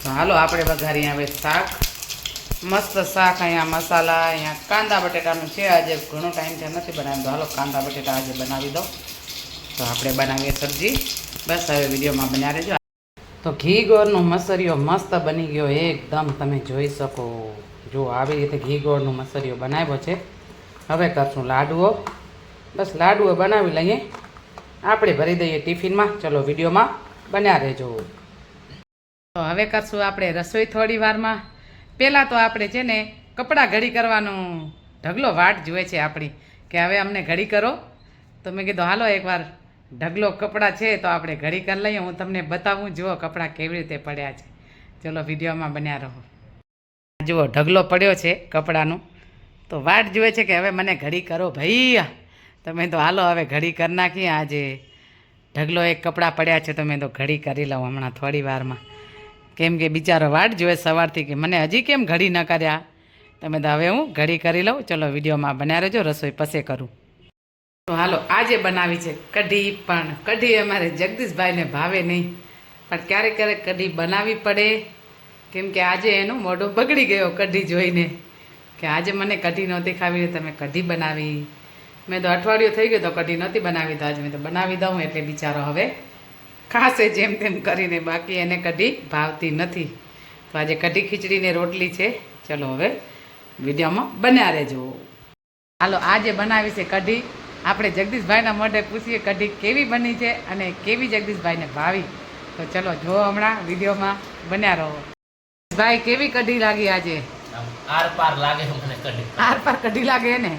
તો હાલો આપણે વઘારીએ હવે શાક. મસ્ત શાક. અહીંયા મસાલા, અહીંયા કાંદા બટેટાનું છે. આજે ઘણો ટાઈમ છે નથી બનાવ્યું, તો હાલો કાંદા બટેટા આજે બનાવી દો. તો આપણે બનાવીએ સબ્જી. બસ હવે વિડીયોમાં બન્યા રહેજો. તો ઘી ગોળનો મસરિયો મસ્ત બની ગયો એકદમ, તમે જોઈ શકો. જો આવી રીતે ઘી ગોળનો મસરિયો બનાવ્યો છે. હવે કરશું લાડુઓ. બસ લાડુઓ બનાવી લઈએ, આપણે ભરી દઈએ ટિફિનમાં. ચલો વિડીયોમાં બન્યા રહેજો. તો હવે કરશું આપણે રસોઈ થોડી વારમાં. પહેલાં તો આપણે છે ને કપડાં ઘડી કરવાનું ઢગલો વાટ જુએ છે આપણી, કે હવે અમને ઘડી કરો. તો મેં કીધું હાલો એકવાર ઢગલો કપડાં છે તો આપણે ઘડી કરી લઈએ. હું તમને બતાવું, જુઓ કપડાં કેવી રીતે પડ્યા છે. ચલો વિડીયોમાં બન્યા રહો. જુઓ ઢગલો પડ્યો છે કપડાનું, તો વાટ જુએ છે કે હવે મને ઘડી કરો ભાઈ. તમે તો હાલો હવે ઘડી કરી નાખીએ. આજે ઢગલો એક કપડાં પડ્યા છે તો મેં તો ઘડી કરી લઉં હમણાં થોડી વારમાં, કેમ કે બિચારો વાટ જોવે સવારથી કે મને હજી કેમ ઘડી ન કર્યા. તમે તો હવે હું ઘડી કરી લઉં. ચલો વિડીયોમાં બન્યા રહેજો, રસોઈ પછી કરું. તો હાલો આજે બનાવી છે કઢી. પણ કઢી અમારે જગદીશભાઈને ભાવે નહીં, પણ ક્યારેક ક્યારેક કઢી બનાવવી પડે, કેમ કે આજે એનું મોઢું બગડી ગયો કઢી જોઈને, કે આજે મને કઢી નહોતી ખાવી, તમે કઢી બનાવી. મેં તો અઠવાડિયું થઈ ગયું તો કઢી નહોતી બનાવી, તો આજે મેં તો બનાવી દઉં. એટલે બિચારો હવે ખાશે જેમ તેમ કરીને, બાકી એને કઢી ભાવતી નથી. તો આજે કઢી ખીચડીને રોટલી છે. ચલો હવે વિડીયોમાં બન્યા રહેજો. હાલો આજે બનાવી છે કઢી. આપણે જગદીશભાઈના મોઢે પૂછીએ કઢી કેવી બની છે અને કેવી જગદીશભાઈને ભાવી. તો ચલો જો હમણાં વિડીયોમાં બન્યા રહો. ભાઈ કેવી કઢી લાગી આજે? આર પાર લાગે મને કઢી. આર પાર કઢી લાગે ને?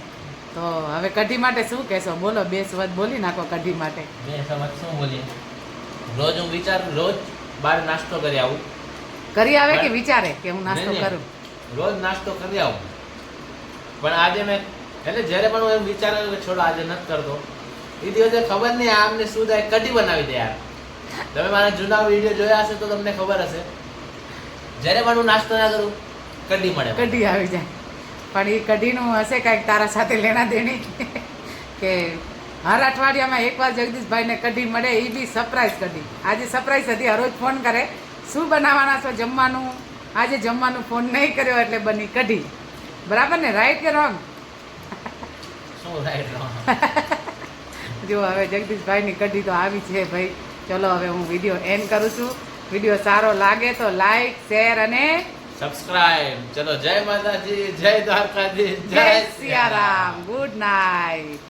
તો હવે કઢી માટે શું કહેશો? બોલો, બે શબ્દ બોલી નાખો કઢી માટે. બે શબ્દ શું બોલીએ? રોજ હું વિચારું, રોજ બહાર નાસ્તો કરી આવું. કરી આવે કે વિચારે કે હું નાસ્તો નહીં, કરું? રોજ નાસ્તો કરી આવું, પણ આજે મેં એટલે જ્યારે પણ હું એમ વિચારું કે છોડો આજે નથી કરતો, એ દિવસે ખબર નહીં આમને શું થાય, કઢી બનાવી દે યાર. તમે મારા જૂના વિડીયો જોયા હશે તો તમને ખબર હશે, જ્યારે પણ હું નાસ્તો ના કરું કઢી મળે, કઢી આવી જાય. પણ એ કઢીનું હશે કાંઈક તારા સાથે લેણા દેણી, કે હર અઠવાડિયામાં એકવાર જગદીશભાઈને કઢી મળે, એ બી સરપ્રાઈઝ કઢી. આજે સરપ્રાઈઝ હતી. હરોજ ફોન કરે શું બનાવવાના છો જમવાનું. આજે જમવાનું ફોન નહીં કર્યો એટલે બની કઢી. બરાબર ને? રાઈટ કે રોંગ? શું થાય. જો હવે જગદીશભાઈની કઢી તો આવી છે ભાઈ. ચલો હવે હું વિડીયો એન્ડ કરું છું. વિડીયો સારો લાગે તો લાઈક, શેર અને સબસ્ક્રાઇબ. ચલો જય માતાજી, જય દ્વારકાધીશ, જય સિયારામ. Good night.